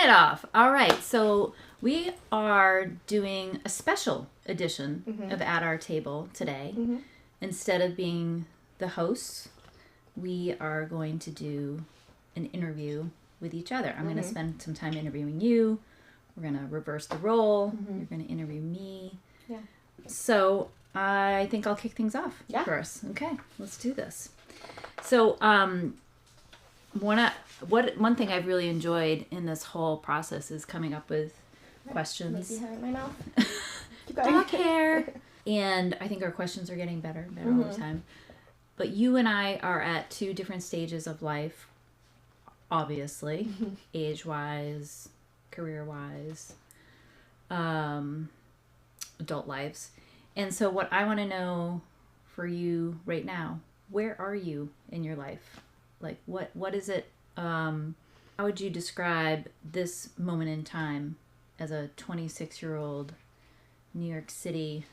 it off. All right. So we are doing a special edition of At Our Table today. Instead of being the hosts, we are going to do an interview with each other. I'm going to spend some time interviewing you. We're going to reverse the role. You're going to interview me. Yeah. So I think I'll kick things off first. Okay, let's do this. So one thing I've really enjoyed in this whole process is coming up with questions. Maybe hair in my mouth. Dog hair. And I think our questions are getting better and better all the time. But you and I are at two different stages of life, obviously, age-wise, career-wise, adult lives. And so what I want to know for you right now, where are you in your life? Like, what is it, how would you describe this moment in time as a 26-year-old New York City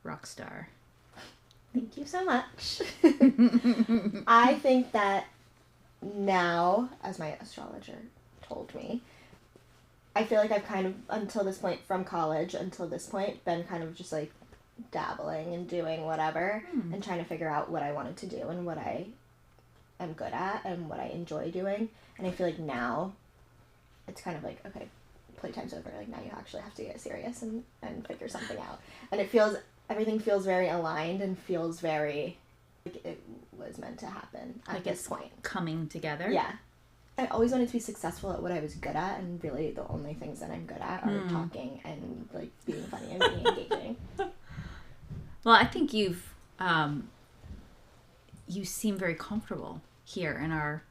rock star? Thank you so much. I think that now, as my astrologer told me, I feel like I've kind of, until this point, from college until this point, been kind of just like dabbling and doing whatever and trying to figure out what I wanted to do and what I am good at and what I enjoy doing. And I feel like now it's kind of like, okay, playtime's over. Like, now you actually have to get serious and figure something out. And everything feels very aligned and feels very like it was meant to happen at like this point. Coming together. Yeah. I always wanted to be successful at what I was good at, and really the only things that I'm good at are talking and like being funny and being engaging. Well, I think you seem very comfortable here in our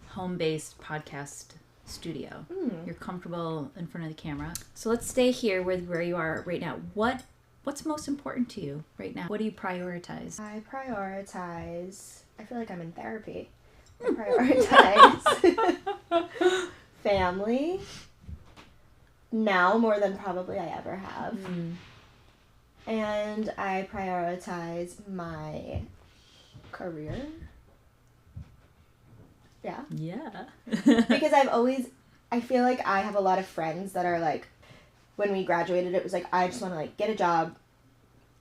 home-based podcast studio. You're comfortable in front of the camera. So let's stay here with where you are right now. What's most important to you right now? What do you prioritize? I feel like I'm in therapy. I prioritize family now more than probably I ever have. And I prioritize my career. Yeah. Yeah. Because I feel like I have a lot of friends that are like, when we graduated, it was like, I just want to like get a job.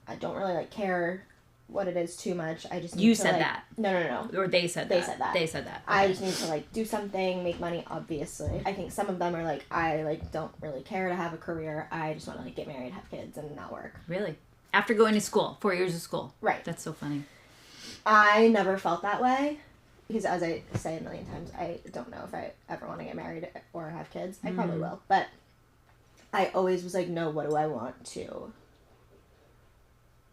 I don't really like care what it is too much. I just need You to, said like, that. No. Or they said that. They said that. Okay. I just need to like do something, make money, obviously. I think some of them are like, I like don't really care to have a career. I just want to like get married, have kids, and not work. Really? After going to school, 4 years of school. Right. That's so funny. I never felt that way. Because as I say a million times, I don't know if I ever want to get married or have kids. I probably will. But I always was like, no, what do I want to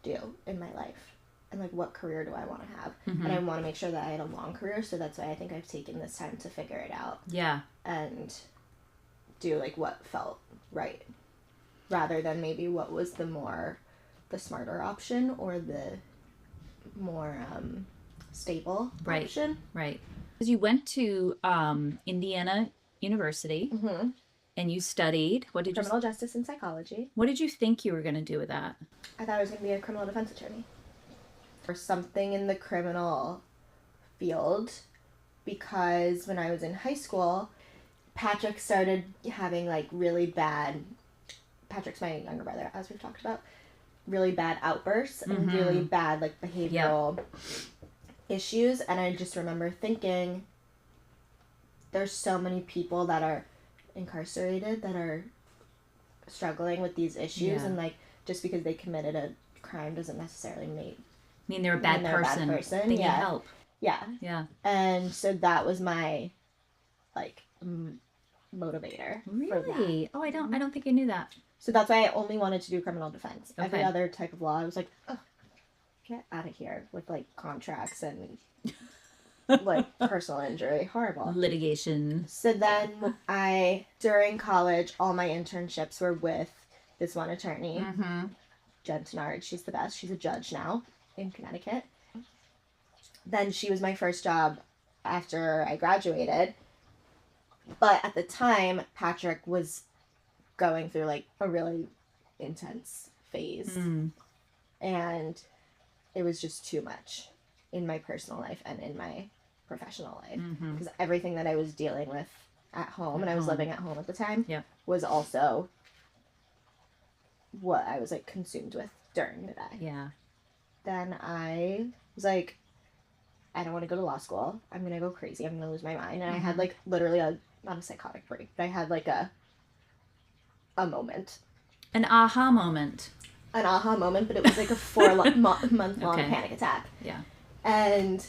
do in my life? And like, what career do I want to have? And I want to make sure that I had a long career. So that's why I think I've taken this time to figure it out. Yeah. And do like what felt right. Rather than maybe what was the smarter option or the more stable option. Right. Because you went to Indiana University and you studied, Criminal justice and psychology. What did you think you were going to do with that? I thought I was going to be a criminal defense attorney. Or something in the criminal field, because when I was in high school, Patrick started having like Patrick's my younger brother, as we've talked about, really bad outbursts and really bad like behavioral issues. And I just remember thinking, there's so many people that are incarcerated that are struggling with these issues, and like just because they committed a crime doesn't necessarily mean they're a bad person. They need help. Yeah. And so that was my like motivator. Really? For that. Oh, I don't think I knew that. So that's why I only wanted to do criminal defense. Okay. Every other type of law, I was like, oh, get out of here with like contracts and like personal injury. Horrible. Litigation. So then during college, all my internships were with this one attorney, Jen Tenard. She's the best. She's a judge now in Connecticut. Then she was my first job after I graduated. But at the time, Patrick was going through like a really intense phase. And it was just too much in my personal life and in my professional life. Because everything that I was dealing with at home, and I was living at home at the time, yeah, was also what I was like consumed with during the day. Yeah. Then I was like, I don't want to go to law school. I'm going to go crazy. I'm going to lose my mind. And I had like literally not a psychotic break, but I had like a moment. An aha moment. An aha moment, but it was like a 4-month long panic attack. Yeah. And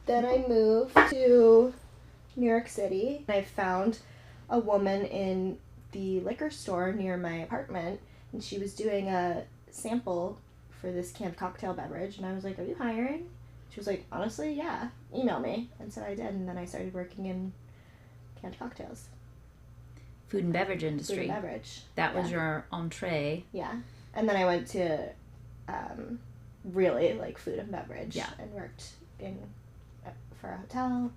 then I moved to New York City. I found a woman in the liquor store near my apartment, and she was doing a sample for this canned cocktail beverage, and I was like, are you hiring? She was like, honestly, yeah, email me. And so I did, and then I started working in canned cocktails. Food and beverage industry. Food and beverage. That was your entree. Yeah. And then I went to really like food and beverage. Yeah. And worked for a hotel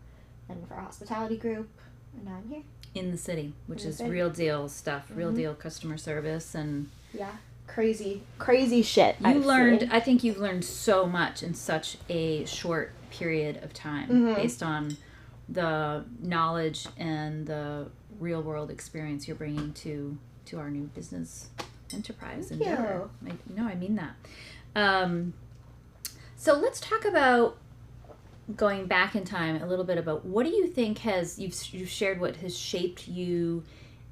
and for a hospitality group, and now I'm here. In the city, which is real deal stuff, real deal customer service, and crazy shit. I think you've learned so much in such a short period of time based on the knowledge and the real world experience you're bringing to our new business enterprise. Thank you. I mean that. So let's talk about going back in time a little bit about what do you think you've shared what has shaped you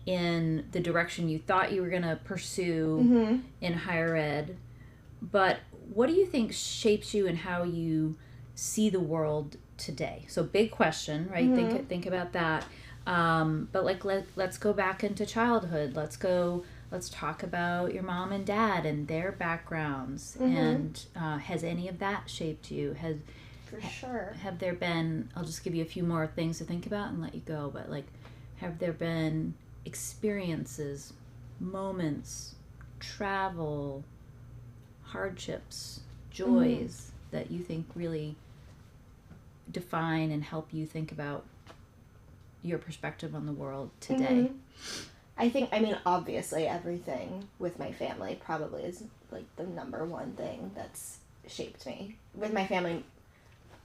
in the direction you thought you were going to pursue in higher ed, but what do you think shapes you and how you see the world today? So big question, right? Think about that. But like let's go back into childhood. Let's talk about your mom and dad and their backgrounds. And has any of that shaped you? For sure. Have there been, I'll just give you a few more things to think about and let you go, but like, have there been experiences, moments, travel, hardships, joys that you think really define and help you think about your perspective on the world today? I mean, obviously everything with my family probably is like the number one thing that's shaped me. With my family,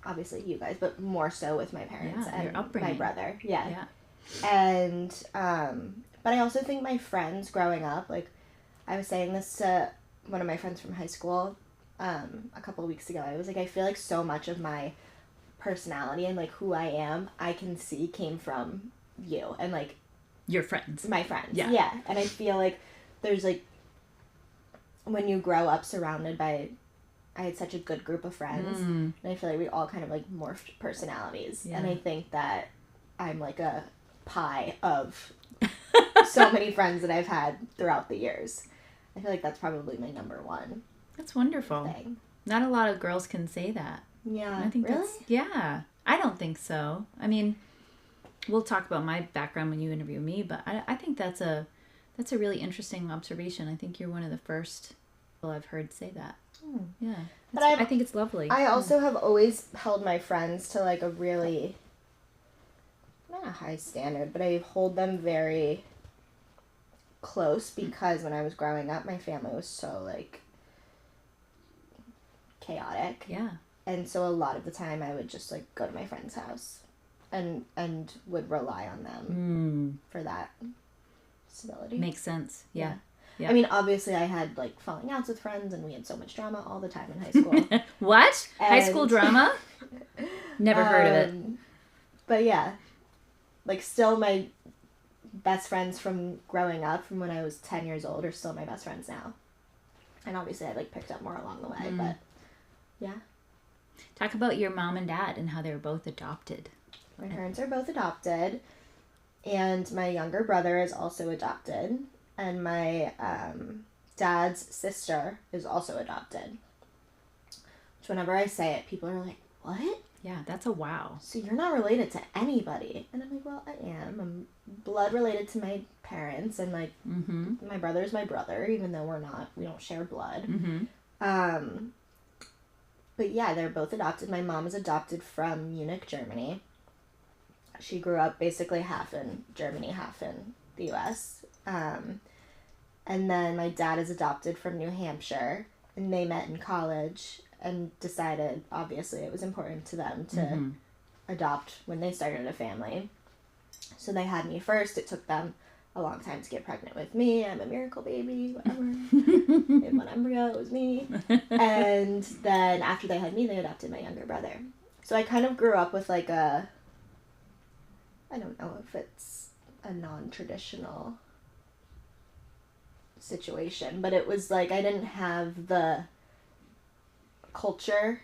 obviously you guys, but more so with my parents and your upbringing. My brother. Yeah. And, but I also think my friends growing up, like I was saying this to one of my friends from high school a couple of weeks ago. I was like, I feel like so much of my personality and like who I am, I can see came from you and like your friends. My friends. Yeah. And I feel like there's like, when you grow up surrounded by, I had such a good group of friends, and I feel like we all kind of like morphed personalities. And I think that I'm like a pie of so many friends that I've had throughout the years. I feel like that's probably my number one. That's wonderful. Thing. Not a lot of girls can say that. Yeah. I think really? I don't think so. I mean, we'll talk about my background when you interview me, but I think that's a really interesting observation. I think you're one of the first people I've heard say that. Yeah. But I think it's lovely. I also have always held my friends to like a really, not a high standard, but I hold them very close because when I was growing up, my family was so like chaotic. Yeah. And so a lot of the time I would just like go to my friend's house and would rely on them for that stability. Makes sense. Yeah. I mean, obviously I had like falling outs with friends and we had so much drama all the time in high school. What? High school drama? Never heard of it. But yeah, like still my best friends from growing up from when I was 10 years old are still my best friends now. And obviously I like picked up more along the way, but yeah. Talk about your mom and dad and how they were both adopted. My parents are both adopted, and my younger brother is also adopted, and my dad's sister is also adopted. Which whenever I say it, people are like, what? Yeah, that's a wow. So you're not related to anybody? And I'm like, well, I am. I'm blood related to my parents, and like my brother's my brother, even though we don't share blood. But yeah, they're both adopted. My mom is adopted from Munich, Germany. She grew up basically half in Germany, half in the U.S. And then my dad is adopted from New Hampshire, and they met in college and decided, obviously, it was important to them to adopt when they started a family. So they had me first. It took them a long time to get pregnant with me. I'm a miracle baby, whatever. In one embryo, it was me. And then after they had me, they adopted my younger brother. So I kind of grew up with like a, I don't know if it's a non-traditional situation, but it was like I didn't have the culture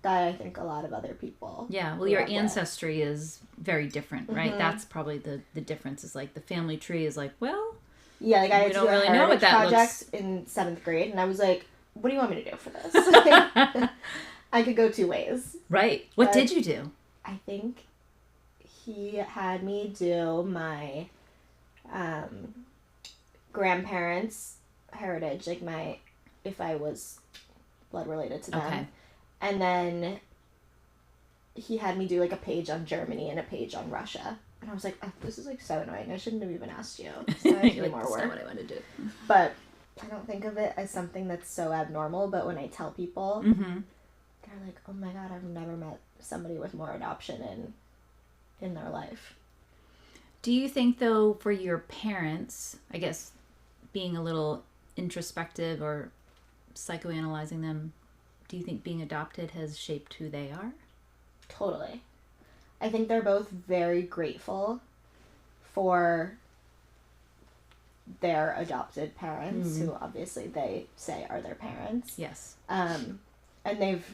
that I think a lot of other people. Yeah, well, your ancestry is very different, right? That's probably the difference. Is like the family tree is like, well, yeah, like I had to do a heritage project in 7th grade, and I was like, "What do you want me to do for this?" I could go 2 ways. Right. What did you do? I think he had me do my grandparents' heritage, like if I was blood related to them. Okay. And then he had me do like a page on Germany and a page on Russia. And I was like, oh, this is like so annoying. I shouldn't have even asked you. So I do more work. That's not what I want to do. But I don't think of it as something that's so abnormal. But when I tell people, they're like, oh my God, I've never met somebody with more adoption in their life. Do you think, though, for your parents, I guess, being a little introspective or psychoanalyzing them, do you think being adopted has shaped who they are? Totally. I think they're both very grateful for their adopted parents, who obviously they say are their parents. Yes. And they've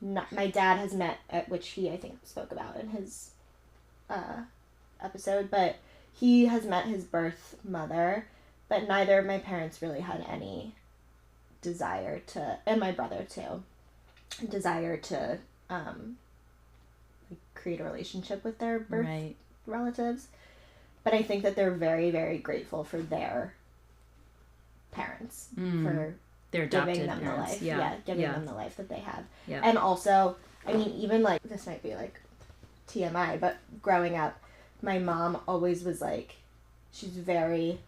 my dad has met, which he I think spoke about in his episode, but he has met his birth mother, but neither of my parents really had any desire to, and my brother too, desire to create a relationship with their birth relatives. But I think that they're very, very grateful for their parents, for their adopted giving them parents. the life. Giving them the life that they have. Yeah. And also, I mean, even like, this might be like TMI, but growing up, my mom always was like, she's very,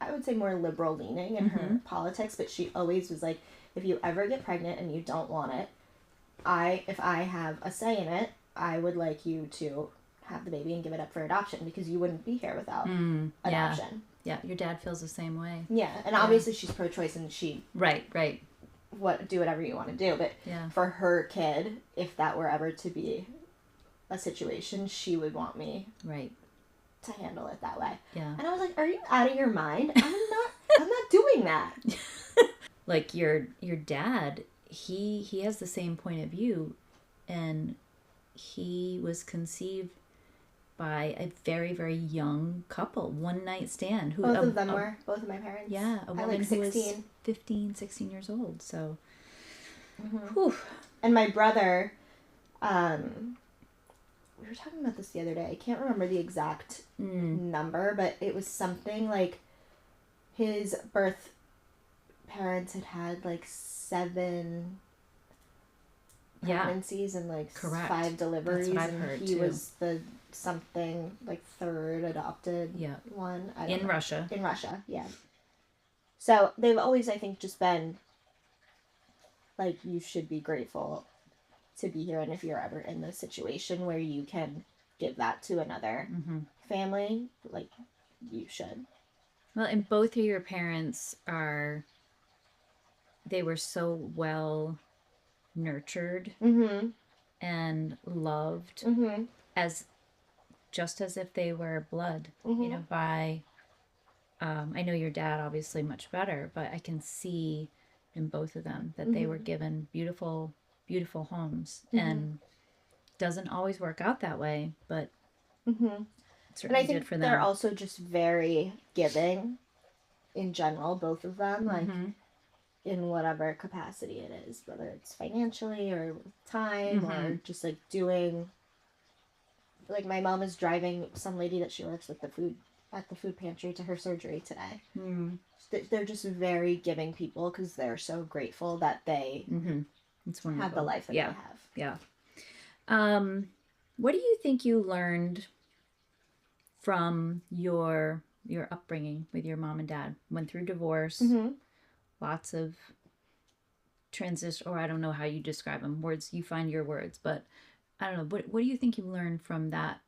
I would say more liberal leaning in her politics, but she always was like, if you ever get pregnant and you don't want it, if I have a say in it, I would like you to have the baby and give it up for adoption, because you wouldn't be here without adoption. Yeah, your dad feels the same way. Yeah, and obviously she's pro-choice and she... Right. Do whatever you want to do, but for her kid, if that were ever to be a situation, she would want me to handle it that way. Yeah. And I was like, are you out of your mind? I'm not doing that. Like your dad, he has the same point of view, and he was conceived by a very, very young couple, one night stand. Who both of them were, both of my parents. Yeah, a woman who was 15, 16 years old. So, And my brother, we were talking about this the other day. I can't remember the exact number, but it was something like his birth parents had like 7 pregnancies and like 5 deliveries. That's what I've heard, he was the something like 3rd adopted one. In Russia. In Russia, yeah. So they've always, I think, just been like, you should be grateful to be here, and if you're ever in this situation where you can give that to another family, like, you should. Well, and both of your parents they were so well nurtured and loved as if they were blood, by, I know your dad obviously much better, but I can see in both of them that they were given beautiful, beautiful homes, and doesn't always work out that way, but certainly good for them. They're also just very giving in general, both of them, like, in whatever capacity it is, whether it's financially or with time or just like doing, like, my mom is driving some lady that she works with at the food pantry to her surgery today. They're just very giving people, because they're so grateful that they have the life that they have. What do you think you learned from your upbringing with your mom and dad? Went through divorce, lots of transition, or I don't know how you describe them, words, you find your words, but I don't know, what do you think you learned from that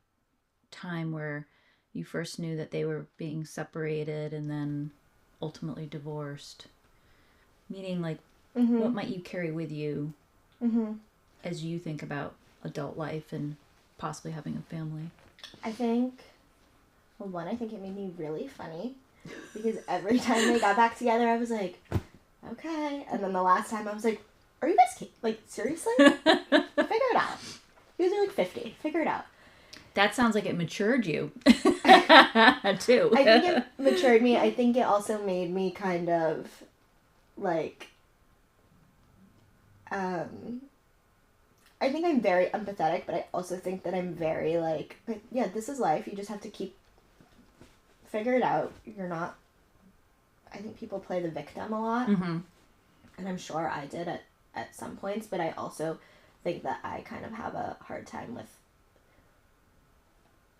time where you first knew that they were being separated and then ultimately divorced? Meaning, like, what might you carry with you as you think about adult life and possibly having a family? I think, well, one, I think it made me really funny because every time they got back together, I was like, okay. And then the last time I was like, are you guys like, seriously? Figure it out. You guys are like 50. Figure it out. That sounds like it matured you, too. I think it matured me. I think it also made me kind of, like, I think I'm very empathetic, but I also think that I'm very, like, yeah, this is life. You just have to figure it out. You're not, I think people play the victim a lot, and I'm sure I did at some points, but I also think that I kind of have a hard time with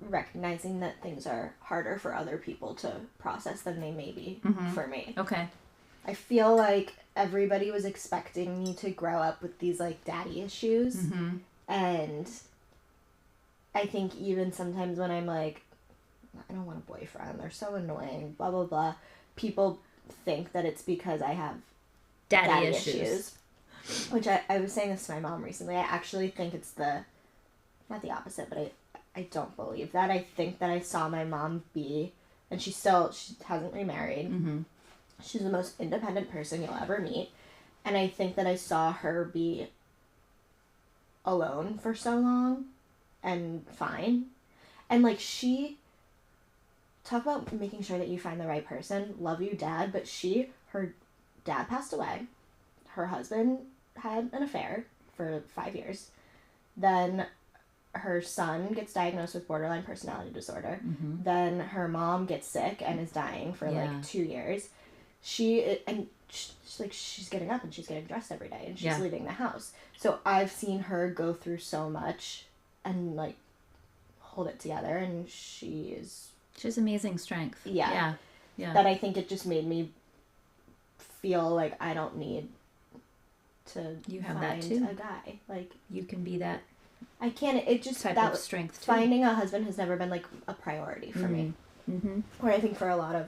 recognizing that things are harder for other people to process than they may be for me. Okay. I feel like everybody was expecting me to grow up with these, like, daddy issues, and I think even sometimes when I'm like, I don't want a boyfriend, they're so annoying, blah, blah, blah, people think that it's because I have daddy issues. Which I was saying this to my mom recently. I actually think it's not the opposite, but I don't believe that. I think that I saw my mom be, and she hasn't remarried. She's the most independent person you'll ever meet. And I think that I saw her be alone for so long and fine. And, like, talk about making sure that you find the right person. Love you, Dad. But her dad passed away. Her husband had an affair for 5 years. Then her son gets diagnosed with borderline personality disorder. Then her mom gets sick and is dying for like 2 years. She's getting up and she's getting dressed every day and she's leaving the house. So I've seen her go through so much and, like, hold it together, and she has amazing strength. Yeah. That I think it just made me feel like I don't need to find that too. a guy. Like, you can be that. I can't. It just type of strength too. Finding a husband has never been, like, a priority for me. Where I think for a lot of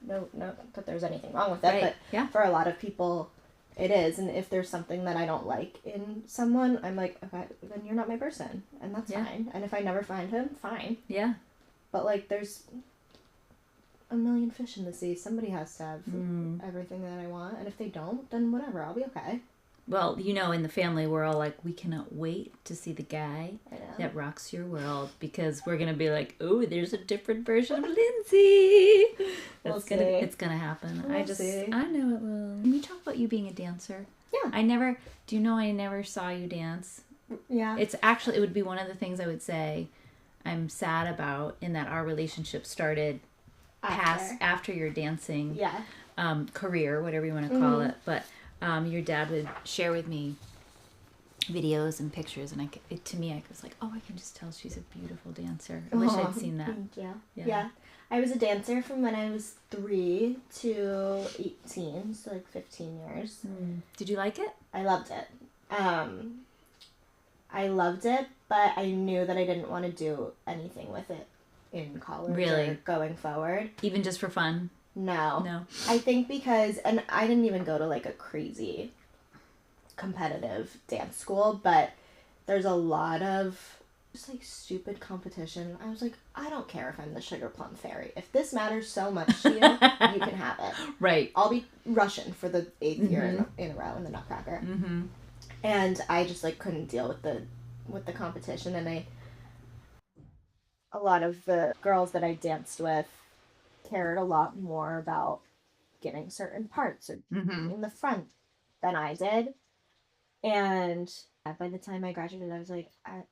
no that there's anything wrong with it, but for a lot of people it is. And if there's something that I don't like in someone, I'm like, okay, then you're not my person, and that's fine. And if I never find him, fine. Yeah. But, like, there's a million fish in the sea. Somebody has to have everything that I want, and if they don't, then whatever, I'll be okay. Well, in the family, we're all like, we cannot wait to see the guy that rocks your world, because we're going to be like, oh, there's a different version of Lindsay. It's going to happen. I know it will. Can we talk about you being a dancer? Yeah. I never saw you dance. Yeah. It would be one of the things I would say I'm sad about, in that our relationship started after your dancing career, whatever you want to call it. But your dad would share with me videos and pictures, and to me I was like, oh, I can just tell she's a beautiful dancer. I wish I'd seen that. Thank you. Yeah. I was a dancer from when I was 3 to 18, so like 15 years. Did you like it? I loved it. But I knew that I didn't want to do anything with it in college or going forward. Even just for fun? No. I think because, and I didn't even go to, like, a crazy competitive dance school, but there's a lot of just, like, stupid competition. I was like, I don't care if I'm the Sugar Plum Fairy. If this matters so much to you, you can have it. Right. I'll be Russian for the 8th year in a row in the Nutcracker. And I just, like, couldn't deal with the competition, and a lot of the girls that I danced with cared a lot more about getting certain parts or in the front than I did. And by the time I graduated, I was like, I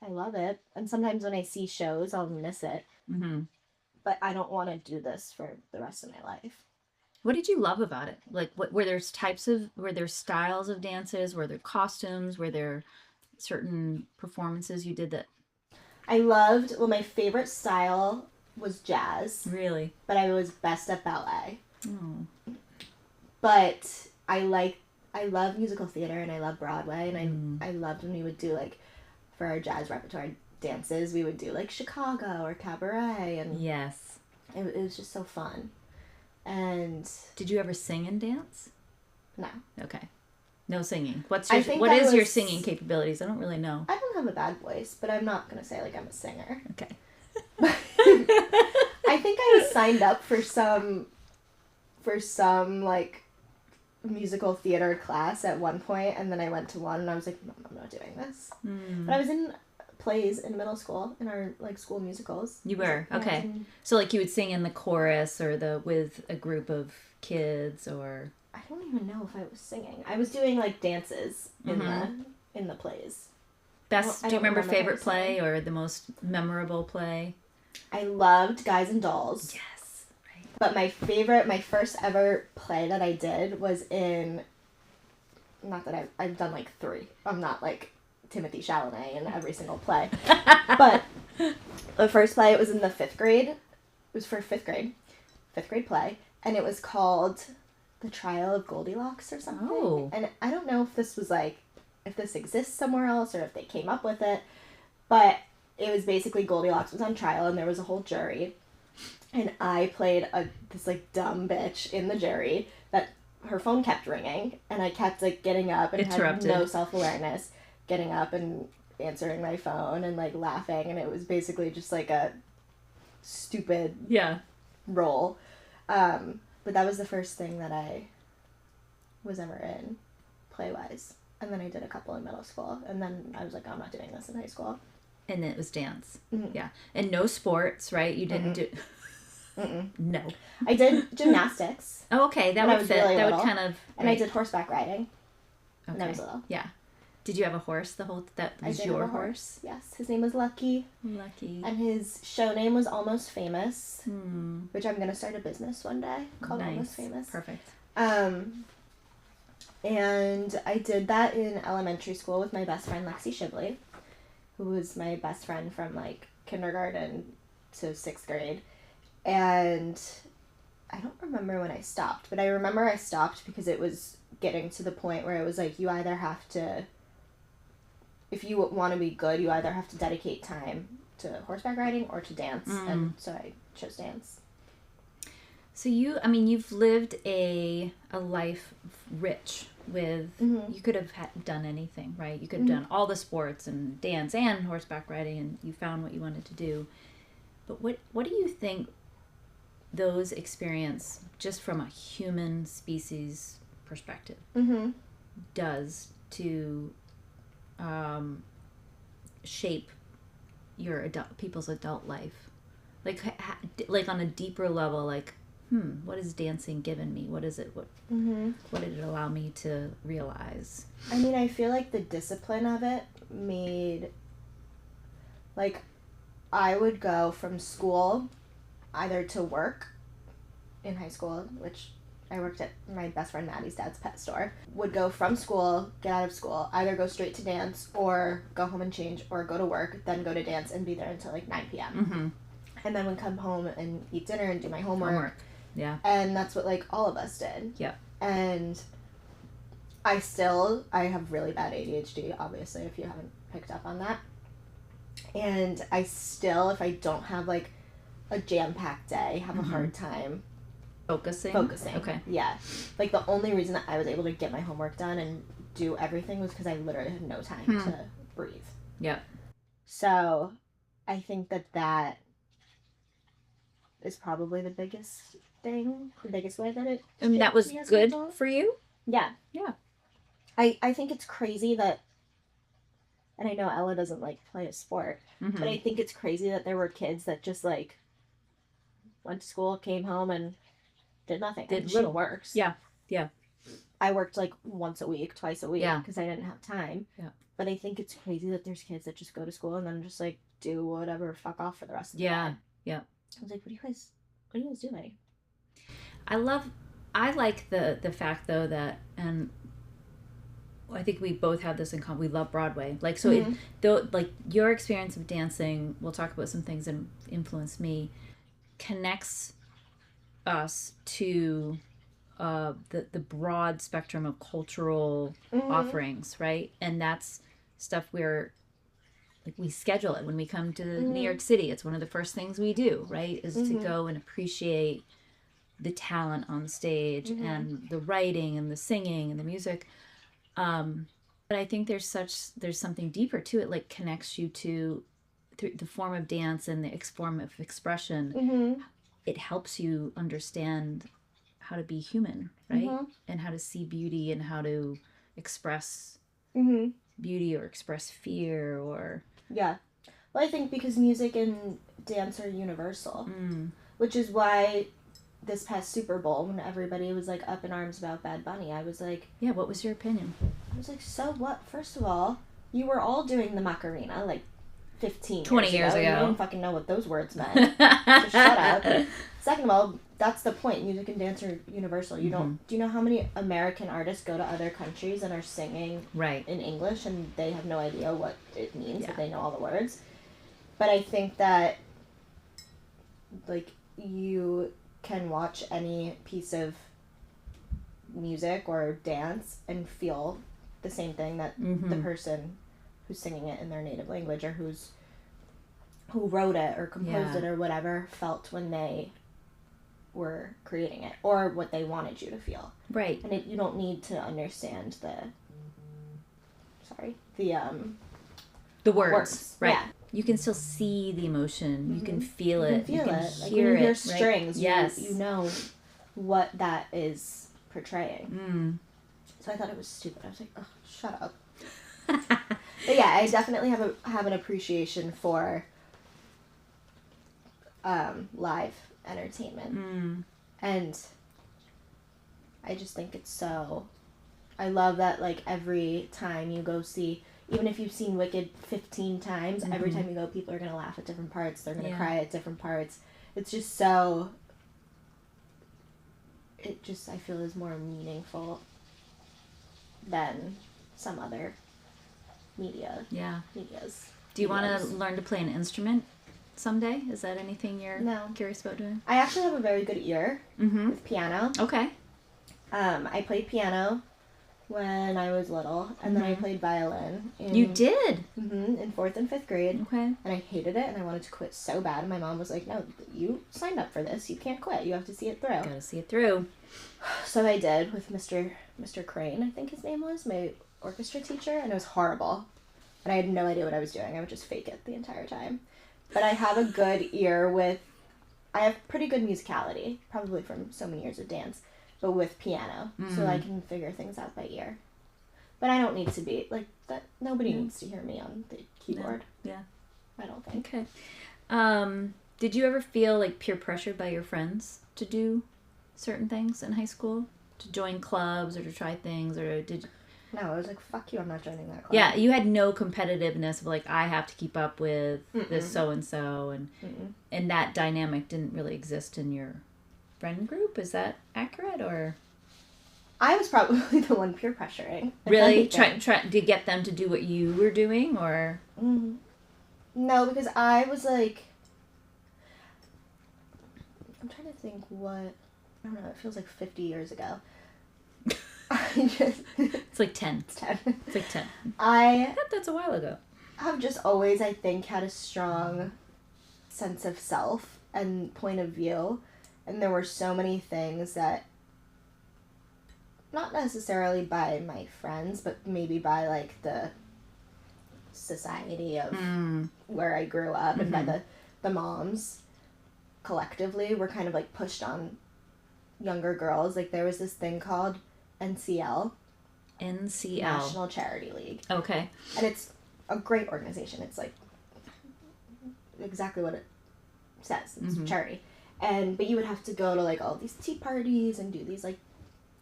love it. And sometimes when I see shows, I'll miss it. But I don't want to do this for the rest of my life. What did you love about it? Like, were there styles of dances? Were there costumes? Were there certain performances you did that? I loved, my favorite style was jazz. Really? But I was best at ballet. Oh. But I love musical theater, and I love Broadway, and I loved when we would do, like, for our jazz repertoire, dances, we would do like Chicago or cabaret, and Yes. it was just so fun. And Did you ever sing and dance? no, Okay. No singing. What I is think your singing capabilities? I don't really know. I don't have a bad voice, but I'm not gonna say like I'm a singer. Okay. I think I was signed up for some like musical theater class at one point, and then I went to one and I was like, no, I'm not doing this. But I was in plays in middle school, in our like school musicals. You were? Okay. So like you would sing in the chorus or with a group of kids, or I don't even know if I was singing. I was doing like dances in the plays. do you remember favorite her play singing. or the most memorable play? I loved Guys and Dolls. Yes. Right. But my first ever play that I did was in, not that I've done like 3. I'm not like Timothy Chalamet in every single play. But the first play, it was in the 5th grade. It was for 5th grade play. And it was called The Trial of Goldilocks or something. Oh. And I don't know if this was like, if this exists somewhere else or if they came up with it. But it was basically Goldilocks was on trial and there was a whole jury. And I played this like dumb bitch in the jury that her phone kept ringing. And I kept like getting up and had no self-awareness. Getting up and answering my phone and like laughing. And it was basically just like a stupid role. But that was the first thing that I was ever in, play-wise. And then I did a couple in middle school. And then I was like, I'm not doing this in high school. And it was dance. Mm-hmm. Yeah. And no sports, right? You didn't do... No. I did gymnastics. Oh, okay. That would fit. Really that little. would kind of... And I did horseback riding. Okay. When I was little. Yeah. Did you have a horse that was your horse? Yes. His name was Lucky. Lucky. And his show name was Almost Famous, which I'm going to start a business one day called Almost Famous. Perfect. And I did that in elementary school with my best friend Lexi Shibley, who was my best friend from like kindergarten to 6th grade. And I don't remember when I stopped, but I remember I stopped because it was getting to the point where it was like you either have to, if you want to be good, you either have to dedicate time to horseback riding or to dance. And so I chose dance. So you've lived a life rich with, you could have done anything, right? You could have done all the sports and dance and horseback riding, and you found what you wanted to do. But what do you think those experience, just from a human species perspective, does to shape your people's adult life? Like on a deeper level, like, what has dancing given me? What is it? What did it allow me to realize? I mean, I feel like the discipline of it made, like, I would go from school either to work in high school, which I worked at my best friend Maddie's dad's pet store, would go from school, get out of school, either go straight to dance or go home and change or go to work, then go to dance and be there until like 9 p.m. And then would come home and eat dinner and do my homework. Yeah. And that's what like all of us did. Yep. And I have really bad ADHD, obviously, if you haven't picked up on that. And I still, if I don't have like a jam-packed day, have a hard time Focusing. Okay. Yeah. Like the only reason that I was able to get my homework done and do everything was because I literally had no time to breathe. Yep. So I think that is probably the biggest thing, the biggest way that it... And that was good for you? Yeah. Yeah. I think it's crazy that, and I know Ella doesn't like play a sport, but I think it's crazy that there were kids that just like went to school, came home, and did nothing. Did little works. Yeah. Yeah. I worked like once a week, twice a week, Yeah. because I didn't have time. Yeah. But I think it's crazy that there's kids that just go to school and then just like do whatever, fuck off for the rest of the day. Yeah. I was like, what are you guys doing? I like the fact though that, and I think we both have this in common. We love Broadway. Like, so like your experience of dancing, we'll talk about some things that influenced me, connects us to the broad spectrum of cultural offerings, right? And that's stuff we're like we schedule it when we come to New York City. It's one of the first things we do, right? Is to go and appreciate the talent on stage and the writing and the singing and the music. But I think there's something deeper to it, like connects you to through the form of dance and the form of expression. It helps you understand how to be human, right? And how to see beauty and how to express beauty or express fear or... Yeah. Well, I think because music and dance are universal, which is why this past Super Bowl, when everybody was like up in arms about Bad Bunny, I was like... Yeah, what was your opinion? I was like, so what? First of all, you were all doing the Macarena, like 20 years ago. You didn't fucking know what those words meant. So shut up. Second of all, that's the point. Music and dance are universal. You don't... Do you know how many American artists go to other countries and are singing in English and they have no idea what it means, but they know all the words? But I think that, like, you can watch any piece of music or dance and feel the same thing that the person who's singing it in their native language or who wrote it or composed it or whatever felt when they were creating it, or what they wanted you to feel. Right. And you don't need to understand the words. Right. Yeah. You can still see the emotion. You can feel it. You can hear like when you hear it. strings, Yes. you know what that is portraying. So I thought it was stupid. I was like, oh, shut up. But yeah, I definitely have an appreciation for live entertainment. And I just think it's so... I love that, like, every time you go see... Even if you've seen Wicked 15 times, every time you go, people are going to laugh at different parts. They're going to cry at different parts. It's just so... It just, I feel, is more meaningful than some other medias. Do you want to learn to play an instrument someday? Is that anything you're curious about doing? I actually have a very good ear with piano. Okay. I played piano when I was little, and then I played violin. You did? In 4th and 5th grade. Okay. And I hated it, and I wanted to quit so bad. And my mom was like, no, you signed up for this. You can't quit. You have to see it through. Gotta see it through. So I did with Mr. Crane, I think his name was, my orchestra teacher, and it was horrible. And I had no idea what I was doing. I would just fake it the entire time. But I have a good ear I have pretty good musicality, probably from so many years of dance, but with piano, so I can figure things out by ear. But I don't need to be, like, that. Nobody needs to hear me on the keyboard. Yeah. I don't think. Okay. Did you ever feel, like, peer pressured by your friends to do certain things in high school? To join clubs or to try things, or did... No, I was like, fuck you, I'm not joining that club. Yeah, you had no competitiveness of, like, I have to keep up with this so-and-so, and that dynamic didn't really exist in your friend group. Is that accurate, or...? I was probably the one peer pressuring. Really? Try to get them to do what you were doing, or...? No, because I was, like... I'm trying to think what... I don't know, it feels like 50 years ago. It's like 10. It's 10. It's like 10. I thought that's a while ago. Have just always, I think, had a strong sense of self and point of view. And there were so many things that, not necessarily by my friends, but maybe by, like, the society of where I grew up and by the moms collectively were kind of, like, pushed on younger girls. Like, there was this thing called NCL. National Charity League. Okay. And it's a great organization. It's, like, exactly what it says. It's charity. But you would have to go to, like, all these tea parties and do these, like,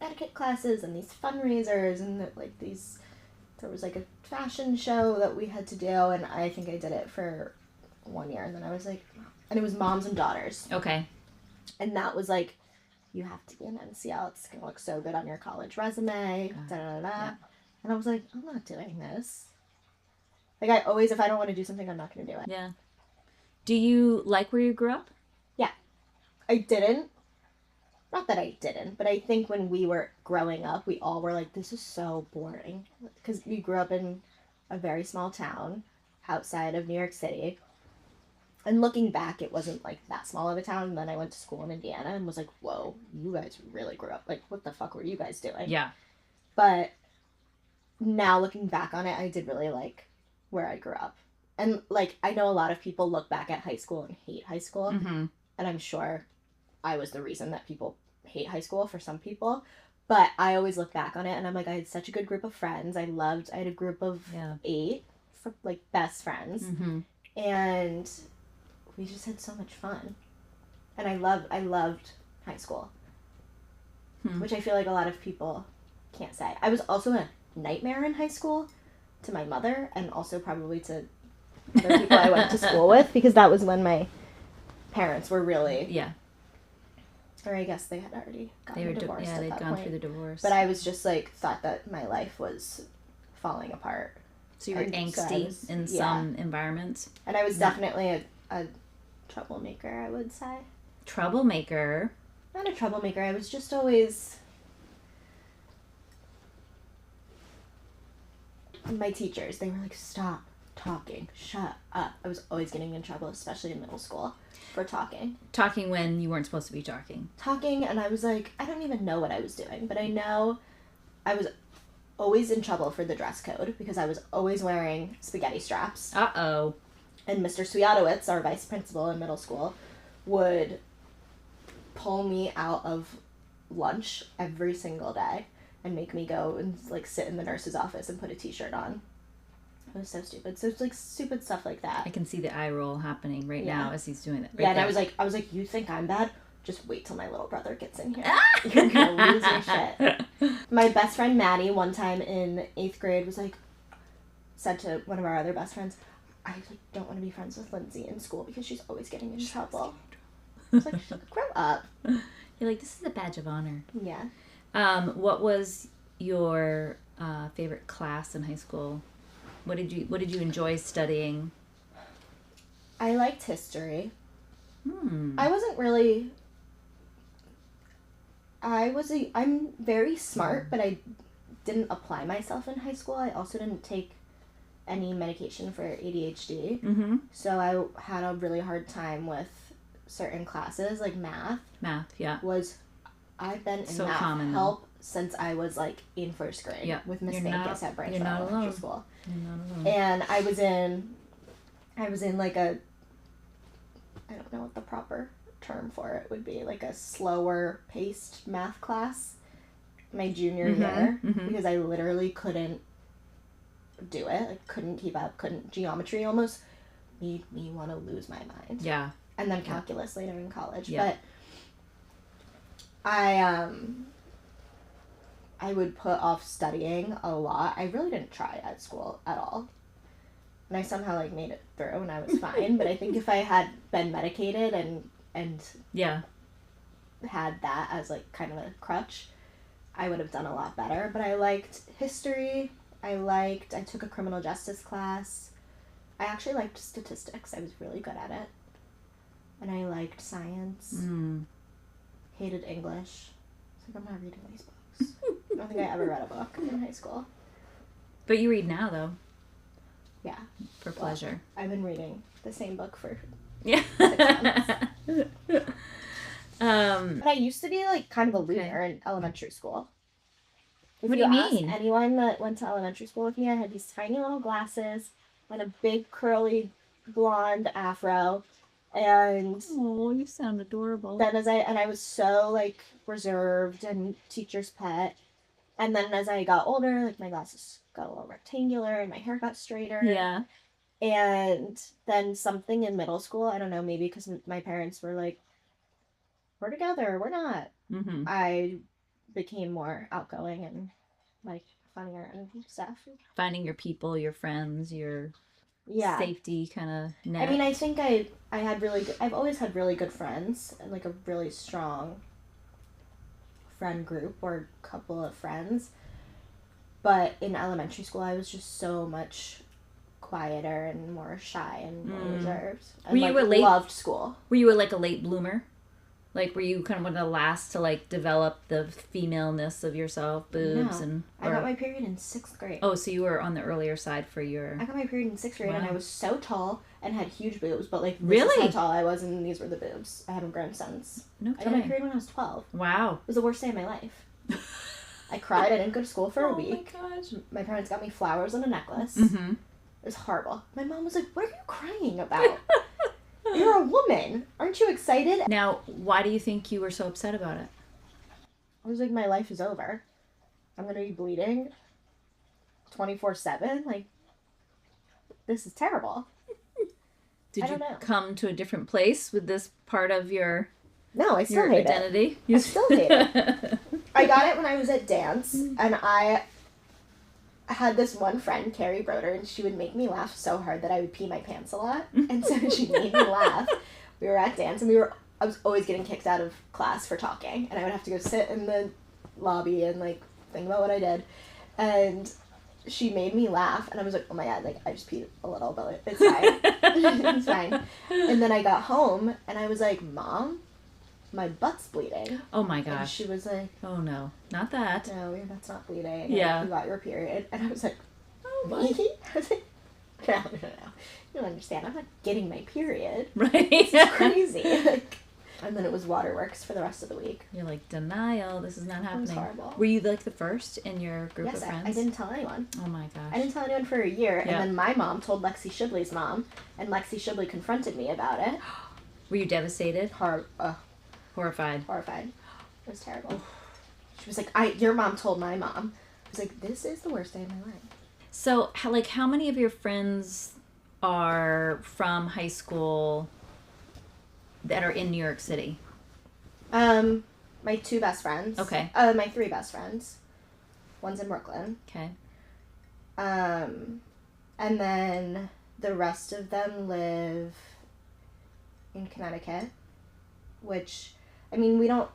etiquette classes and these fundraisers and, like, there was, like, a fashion show that we had to do, and I think I did it for 1 year, and then I was like, and it was moms and daughters. Okay. And that was, like, you have to be an NCL. It's going to look so good on your college resume. Da-da-da-da. Yeah. And I was like, I'm not doing this. Like, I always, if I don't want to do something, I'm not going to do it. Yeah. Do you like where you grew up? Yeah. I didn't. Not that I didn't, but I think when we were growing up, we all were like, this is so boring. Because we grew up in a very small town. outside of New York City. And looking back, it wasn't, like, that small of a town. And then I went to school in Indiana and was like, whoa, you guys really grew up. Like, what the fuck were you guys doing? Yeah. But now looking back on it, I did really like where I grew up. And, like, I know a lot of people look back at high school and hate high school. Mm-hmm. And I'm sure I was the reason that people hate high school for some people. But I always look back on it and I'm like, I had such a good group of friends. I had a group of 8, like, best friends. Mm-hmm. And we just had so much fun. And I loved high school. Which I feel like a lot of people can't say. I was also a nightmare in high school to my mother and also probably to other people I went to school with, because that was when my parents were really... Yeah. Or I guess they had already gotten divorced at that they'd gone point. through the divorce. But I was just, like, thought that my life was falling apart. So you were angsty in some environments? And I was definitely a troublemaker, I would say. Troublemaker? Not a troublemaker. I was just always... My teachers, they were like, stop talking. Shut up. I was always getting in trouble, especially in middle school, for talking. Talking when you weren't supposed to be talking. Talking, and I was like, I don't even know what I was doing, but I know I was always in trouble for the dress code because I was always wearing spaghetti straps. Uh-oh. And Mr. Swiatowicz, our vice principal in middle school, would pull me out of lunch every single day and make me go and, like, sit in the nurse's office and put a t-shirt on. It was so stupid. So it's, like, stupid stuff like that. I can see the eye roll happening right now as he's doing that. Right, and I was like, you think I'm bad? Just wait till my little brother gets in here. You're gonna lose your shit. My best friend Maddie, one time in 8th grade, was like, said to one of our other best friends, I, like, don't want to be friends with Lindsay in school because she's always getting in trouble. I was like, grow up. You're like, this is a badge of honor. Yeah. What was your favorite class in high school? What did you enjoy studying? I liked history. I wasn't really... I'm very smart, but I didn't apply myself in high school. I also didn't take any medication for ADHD. Mm-hmm. So I had a really hard time with certain classes, like math. Math, yeah. I've been in so math common, help since I was, like, in 1st grade with Miss Vegas at Branch Elementary School. You're not alone. And I was in like a, I don't know what the proper term for it would be, like a slower paced math class my junior year because I literally couldn't do it. I couldn't keep up. Geometry almost made me want to lose my mind. Yeah. And then calculus later in college. Yeah. But I would put off studying a lot. I really didn't try at school at all. And I somehow, like, made it through and I was fine. But I think if I had been medicated and had that as, like, kind of a crutch, I would have done a lot better. But I liked history. I took a criminal justice class. I actually liked statistics. I was really good at it. And I liked science. Hated English. It's like, I'm not reading these books. I don't think I ever read a book in high school. But you read now, though. Yeah. For pleasure. I've been reading the same book for 6 months. But I used to be, like, kind of a loser in elementary school. What do you mean? Anyone that went to elementary school with me, I had these tiny little glasses and a big curly blonde afro. And oh, you sound adorable. Then I was so, like, reserved and teacher's pet. And then as I got older, like, my glasses got a little rectangular and my hair got straighter. Yeah. And then something in middle school, I don't know, maybe because my parents were like, we're together, we're not. I became more outgoing and, like, funnier and stuff. Finding your people, your friends, your safety kind of net. I mean, I think I've always had really good friends and, like, a really strong friend group or couple of friends. But in elementary school, I was just so much quieter and more shy and more reserved. And, loved school. Were you, like, a late bloomer? Like, were you kind of one of the last to, like, develop the femaleness of yourself, boobs, No. and... I got my period in 6th grade. Oh, so you were on the earlier side for your... I got my period in 6th grade, and I was so tall and had huge boobs, but, like, this Really? is how tall I was, and these were the boobs. I haven't grown since. No I got my kidding. period when I was 12. Wow. It was the worst day of my life. I cried. I didn't go to school for a week. Oh, my gosh. My parents got me flowers and a necklace. Mm-hmm. It was horrible. My mom was like, what are you crying about? You're a woman. Aren't you excited? Now, why do you think you were so upset about it? I was like, my life is over. I'm going to be bleeding 24/7. Like, this is terrible. Did I you don't know. come to a different place with this part of your No, I still hate identity? it. I still hate it. I got it when I was at dance, and I had this one friend, Carrie Broder, and she would make me laugh so hard that I would pee my pants a lot. And so she made me laugh. We were at dance, and I was always getting kicked out of class for talking, and I would have to go sit in the lobby and, like, think about what I did. And she made me laugh, and I was like, oh my god, like, I just peed a little, but it's fine. It's fine. And then I got home, and I was like, Mom, my butt's bleeding. Oh my And gosh. she was like, Oh no, not that. no, your butt's not bleeding. Yeah. You got your period. And I was like, Oh me? I was like, no. You don't understand. I'm not getting my period. Right. This is crazy. Like, and then it was waterworks for the rest of the week. You're like, denial, this is not It was happening. horrible. Were you like the first in your group Yes, of friends? I didn't tell anyone. Oh my gosh. I didn't tell anyone for a year, Yeah. and then my mom told Lexi Shibley's mom, and Lexi Shibley confronted me about it. Were you devastated? Horrified. Horrified. It was terrible. She was like, your mom told my mom. I was like, this is the worst day of my life. So, how many of your friends are from high school that are in New York City? My 2 best friends. Okay. My 3 best friends. One's in Brooklyn. Okay. And then the rest of them live in Connecticut, which, I mean, we don't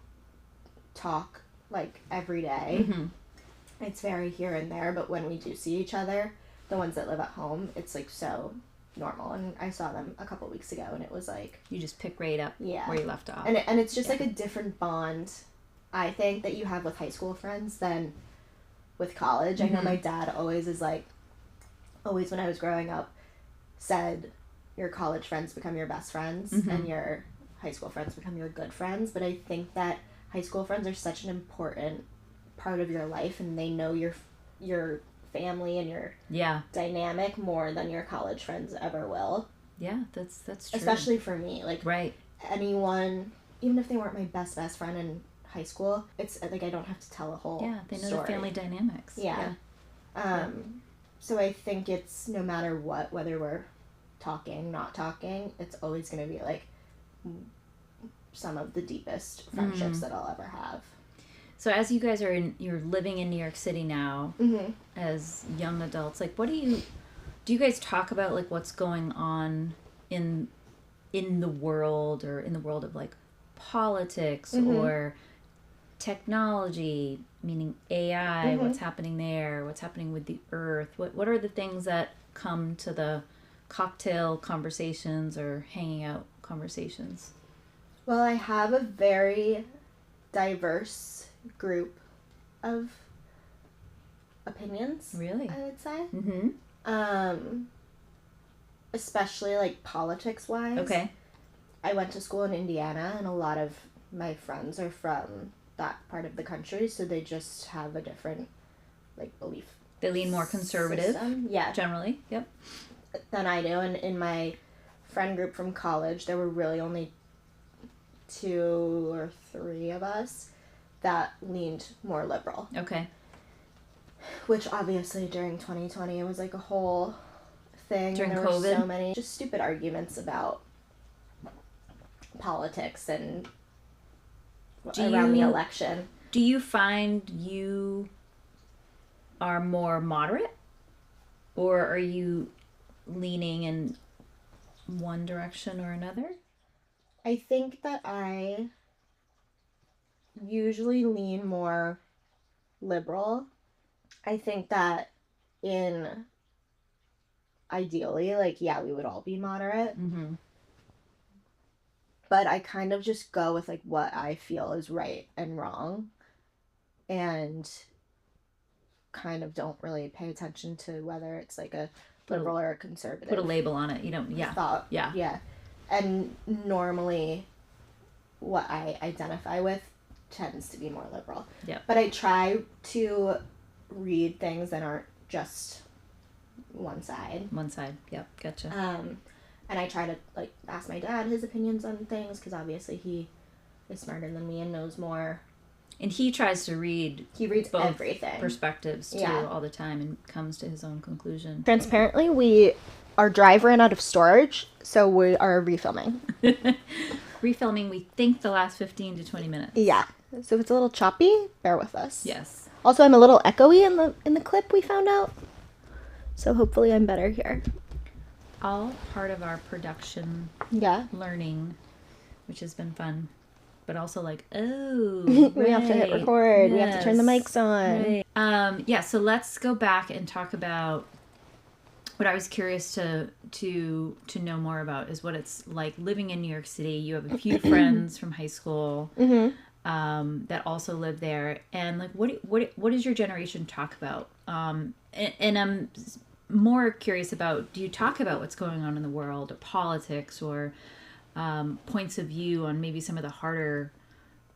talk, like, every day. Mm-hmm. It's very here and there, but when we do see each other, the ones that live at home, it's, like, so normal. And I saw them a couple weeks ago, and it was like... You just pick right up where you left off. And it's just, like, a different bond, I think, that you have with high school friends than with college. Mm-hmm. I know my dad always is, like, always when I was growing up, said your college friends become your best friends, Mm-hmm. and your high school friends become your good friends. But I think that high school friends are such an important part of your life, and they know your family and your dynamic more than your college friends ever will. Yeah, that's true. Especially for me, like, right. anyone, even if they weren't my best friend in high school, it's like I don't have to tell a whole they know story. the family dynamics. Yeah. So I think it's no matter what, whether we're talking, not talking, it's always going to be like some of the deepest friendships that I'll ever have. So as you guys you're living in New York City now, as young adults, like, what do you guys talk about, like, what's going on in the world, or in the world of, like, politics or technology, meaning AI, what's happening there, what's happening with the earth, what are the things that come to the cocktail conversations or hanging out conversations? Well, I have a very diverse group of opinions. Really? I would say. Mm-hmm. Especially, like, politics-wise. Okay. I went to school in Indiana, and a lot of my friends are from that part of the country, so they just have a different, like, belief. They lean more conservative. System. Yeah. Generally. Yep. Than I do. And in my friend group from college, there were really only 2 or 3 of us that leaned more liberal. Okay. Which obviously during 2020 it was like a whole thing. During there COVID? were so many just stupid arguments about politics and around the election. Do you find you are more moderate, or are you leaning in one direction or another? I think that I usually lean more liberal. I think that ideally, like, yeah, we would all be moderate. Mm-hmm. but I kind of just go with like what I feel is right and wrong, and kind of don't really pay attention to whether it's like a liberal or a conservative. Put a label on it. You don't, thought. Yeah. Yeah. And normally what I identify with tends to be more liberal. Yeah. But I try to read things that aren't just one side. One side. Yep. Gotcha. And I try to like ask my dad his opinions on things because obviously he is smarter than me and knows more. And he tries to read. He reads both everything. Perspectives too all the time and comes to his own conclusion. Transparently, our drive ran out of storage, so we are refilming. Refilming, we think the last 15 to 20 minutes. Yeah. So if it's a little choppy, bear with us. Yes. Also, I'm a little echoey in the clip we found out. So hopefully I'm better here. All part of our production learning, which has been fun. But also like, we have to hit record. Yes. We have to turn the mics on. Right. So let's go back and talk about what I was curious to know more about is what it's like living in New York City. You have a few friends from high school that also live there, and like what does your generation talk about? And I'm more curious about, do you talk about what's going on in the world, or politics, or points of view on maybe some of the harder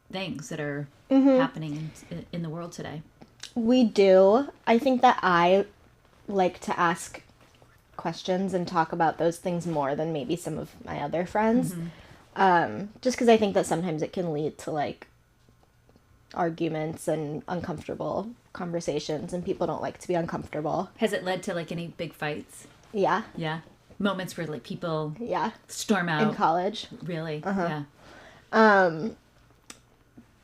things that are happening in the world today? We do. I think that I like to ask questions and talk about those things more than maybe some of my other friends. Just because I think that sometimes it can lead to like arguments and uncomfortable conversations, and people don't like to be uncomfortable. Has it led to like any big fights? Yeah. Yeah. Moments where like people storm out in college. Really? Yeah.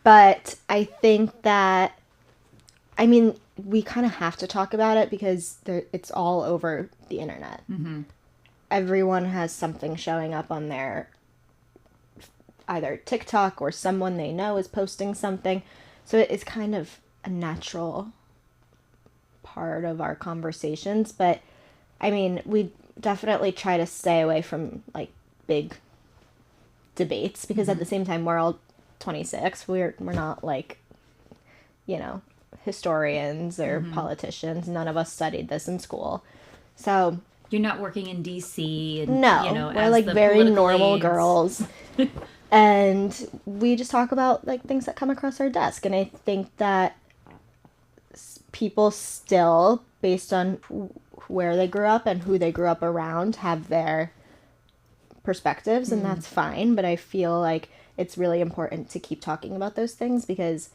But I think that, I mean, we kind of have to talk about it because it's all over the internet. Everyone has something showing up on their either TikTok or someone they know is posting something. So it's kind of a natural part of our conversations. But I mean, we definitely try to stay away from like big debates because at the same time we're all 26. We're not like, you know, historians or politicians. None of us studied this in school. So you're not working in DC and no, you know, we're like very normal girls. And we just talk about like things that come across our desk. And I think that people still, based on where they grew up and who they grew up around, have their perspectives, and that's fine. But I feel like it's really important to keep talking about those things because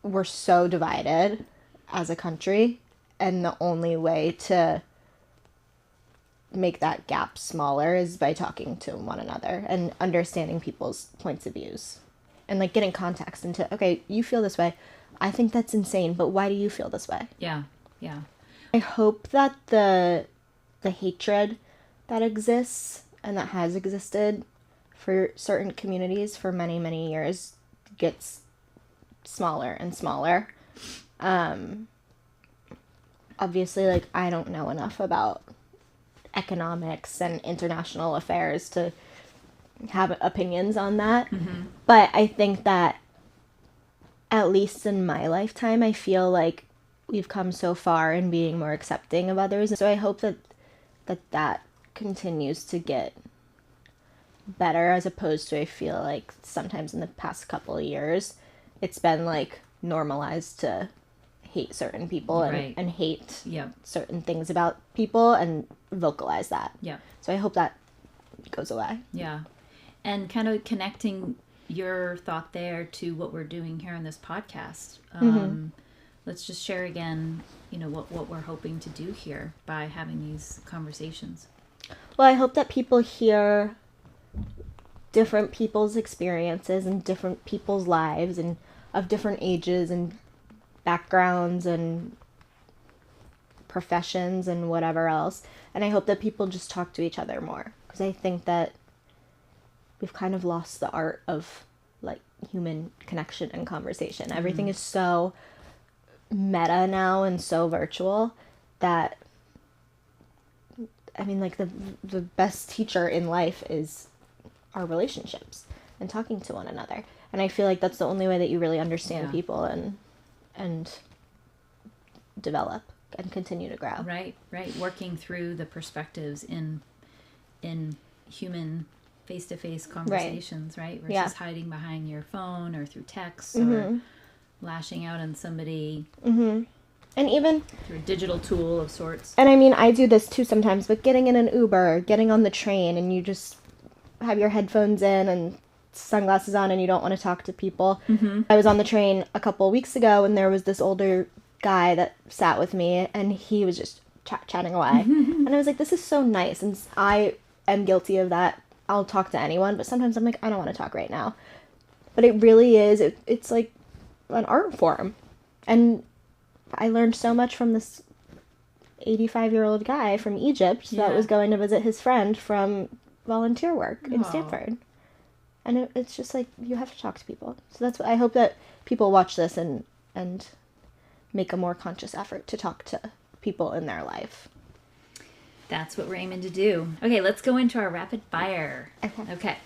we're so divided as a country, and the only way to make that gap smaller is by talking to one another and understanding people's points of views and like getting context into, okay, you feel this way, I think that's insane, but why do you feel this way? Yeah. I hope that the hatred that exists and that has existed for certain communities for many, many years gets smaller and smaller. Obviously, like, I don't know enough about economics and international affairs to have opinions on that. But I think that at least in my lifetime, I feel like we've come so far in being more accepting of others. So I hope that continues to get better, as opposed to, I feel like sometimes in the past couple of years, it's been like normalized to hate certain people and hate certain things about people and vocalize that. Yeah. So I hope that goes away. Yeah. And kind of connecting your thought there to what we're doing here on this podcast. Let's just share again, you know, what we're hoping to do here by having these conversations. Well, I hope that people hear different people's experiences and different people's lives and of different ages and backgrounds and professions and whatever else. And I hope that people just talk to each other more, because I think that we've kind of lost the art of like human connection and conversation. Everything is so meta now and so virtual that, I mean, like the best teacher in life is our relationships and talking to one another. And I feel like that's the only way that you really understand people and develop and continue to grow. Right. Working through the perspectives in human face-to-face conversations, right? Versus hiding behind your phone or through text or lashing out on somebody. And even through a digital tool of sorts. And I mean, I do this too sometimes, but getting in an Uber, getting on the train, and you just have your headphones in and sunglasses on and you don't want to talk to people. I was on the train a couple weeks ago and there was this older guy that sat with me and he was just chatting away. And I was like, this is so nice. And I am guilty of that. I'll talk to anyone, but sometimes I'm like, I don't want to talk right now. But it really is, it's like an art form. And I learned so much from this 85-year-old guy from Egypt that was going to visit his friend from volunteer work in Stanford. And it's just like, you have to talk to people. So that's what I hope that people watch this and make a more conscious effort to talk to people in their life. That's what we're aiming to do. Okay, let's go into our rapid fire. Okay.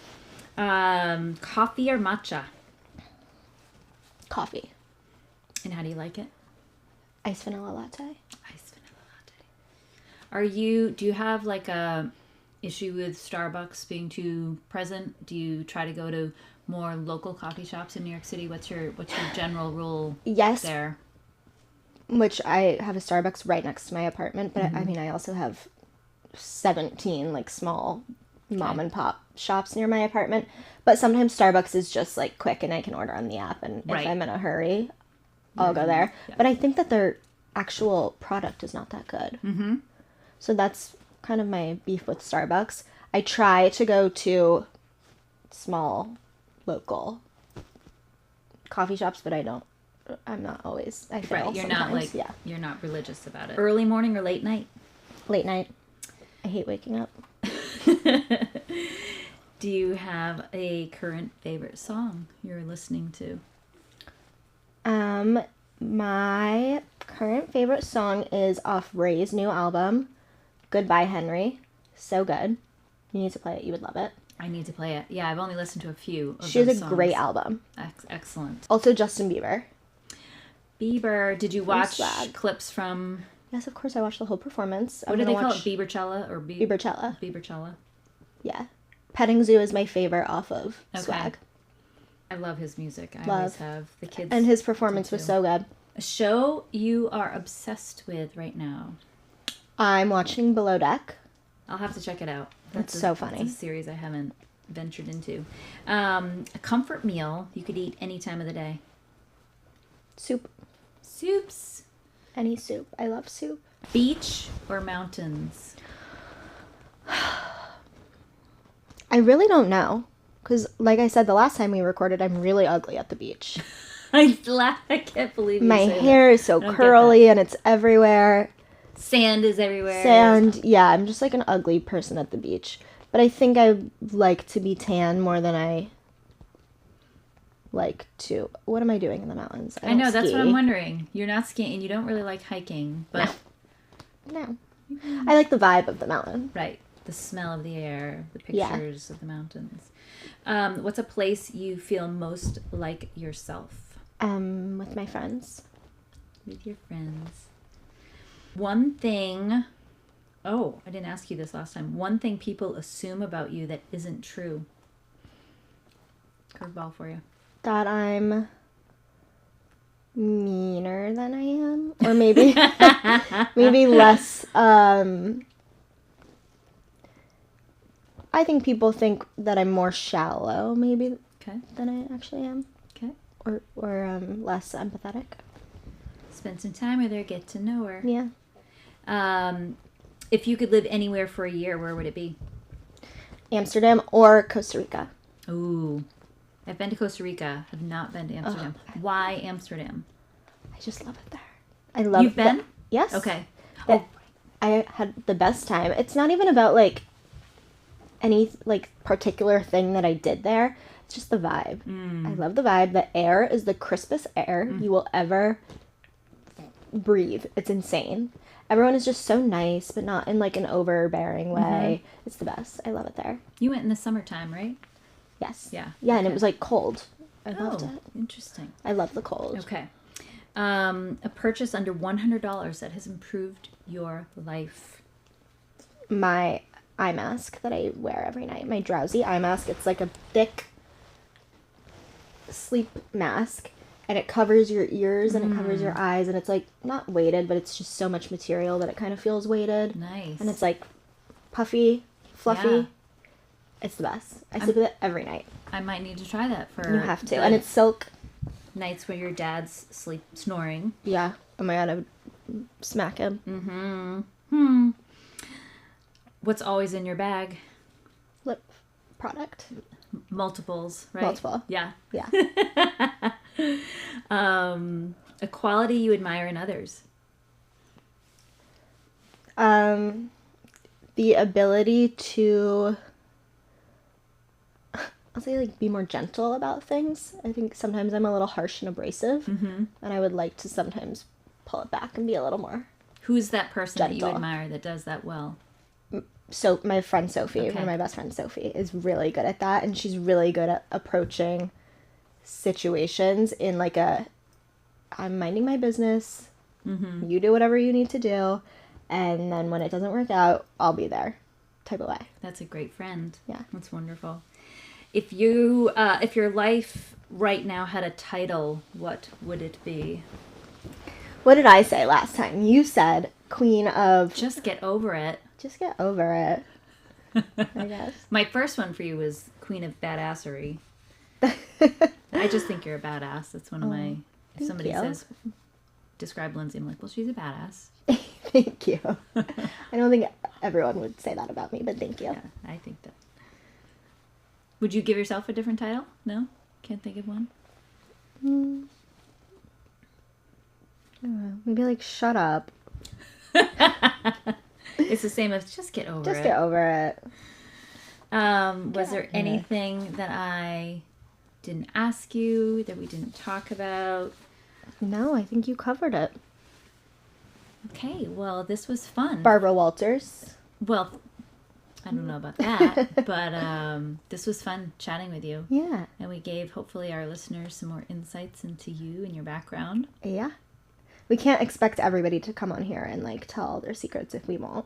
Coffee or matcha? Coffee. And how do you like it? Iced vanilla latte. Iced vanilla latte. Do you have like a issue with Starbucks being too present? Do you try to go to more local coffee shops in New York City? What's your general rule there? Which I have a Starbucks right next to my apartment, but I mean, I also have 17 like small mom and pop shops near my apartment. But sometimes Starbucks is just like quick and I can order on the app, and if I'm in a hurry, I'll go there. Yeah. But I think that their actual product is not that good. So that's kind of my beef with Starbucks. I try to go to small local coffee shops, but I'm not always. I fail you're sometimes. Not you're not religious about it. Early morning or late night? Late night. I hate waking up. Do you have a current favorite song you're listening to? My current favorite song is off Ray's new album, Goodbye Henry. So good. You need to play it. You would love it. I need to play it. Yeah, I've only listened to a few of She has those a songs. great album. Excellent. Also Justin Bieber. Did you watch clips from... Yes, of course. I watched the whole performance. What do they call it? Biebercella or Biebercella. Biebercella. Yeah. Petting Zoo is my favorite off of Swag. I love his music. I always have. The kids. And his performance was so good. A show you are obsessed with right now? I'm watching Below Deck. I'll have to check it out. That's so funny. It's a series I haven't ventured into. A comfort meal you could eat any time of the day? Soup. Soups. Any soup. I love soup. Beach or mountains? I really don't know. Because, like I said, the last time we recorded, I'm really ugly at the beach. I can't believe you My say hair that. is so curly and it's everywhere. Sand is everywhere. Sand, yeah. I'm just like an ugly person at the beach. But I think I like to be tan more than I like to... What am I doing in the mountains? I know, that's what I'm wondering. You're not skiing and you don't really like hiking, but... No. I like the vibe of the mountain. Right. The smell of the air, the pictures of the mountains. What's a place you feel most like yourself? With my friends. With your friends. One thing... Oh, I didn't ask you this last time. One thing people assume about you that isn't true. Curveball for you. That I'm meaner than I am. Or maybe maybe less... I think people think that I'm more shallow, maybe, than I actually am. Okay. Or less empathetic. Spend some time with her, get to know her. Yeah. If you could live anywhere for a year, where would it be? Amsterdam or Costa Rica. Ooh. I've been to Costa Rica. Have not been to Amsterdam. Why Amsterdam? I just love it there. I love it. You've been? Yes. Okay. I had the best time. It's not even about, like, any, like, particular thing that I did there. It's just the vibe. I love the vibe. The air is the crispest air you will ever breathe. It's insane. Everyone is just so nice, but not in, like, an overbearing way. It's the best. I love it there. You went in the summertime, right? Yes. Yeah. Yeah, okay. and it was like cold. I loved it. Interesting. I love the cold. Okay. A purchase under $100 that has improved your life. My eye mask that I wear every night. My drowsy eye mask. It's like a thick sleep mask. And it covers your ears and it covers your eyes. And it's like not weighted, but it's just so much material that it kind of feels weighted. Nice. And it's like puffy, fluffy. Yeah. It's the best. I sleep with it every night. I might need to try that for You have to. And it's silk. nights where your dad's snoring. Yeah. Oh my god, I would smack him. Mm-hmm. What's always in your bag? Lip product. Multiples, right? Multiple. Yeah. Yeah. A quality you admire in others. The ability to, I'll say, like, be more gentle about things. I think sometimes I'm a little harsh and abrasive, and I would like to sometimes pull it back and be a little more. Who's that person that you Gentle. admire that does that well? So my friend Sophie, Okay. one of my best friends, Sophie, is really good at that, and she's really good at approaching situations in like I'm minding my business, you do whatever you need to do, and then when it doesn't work out, I'll be there type of way. That's a great friend. Yeah. That's wonderful. If you, if your life right now had a title, what would it be? What did I say last time? You said Queen of... Just get over it. Just get over it, I guess. My first one for you was Queen of Badassery. I just think you're a badass. That's one of my... If somebody you. says, describe Lindsay, I'm like, well, she's a badass. Thank you. I don't think everyone would say that about me, but thank you. Yeah, I think that. Would you give yourself a different title? No? Can't think of one? Maybe like, shut up. It's the same as just get over Just it. get over it. Was there anything that I didn't ask you, that we didn't talk about? No, I think you covered it. Okay, well, this was fun. Barbara Walters. Well, I don't know about that, but this was fun chatting with you. Yeah. And we gave, hopefully, our listeners some more insights into you and your background. Yeah. We can't expect everybody to come on here and, like, tell all their secrets if we won't.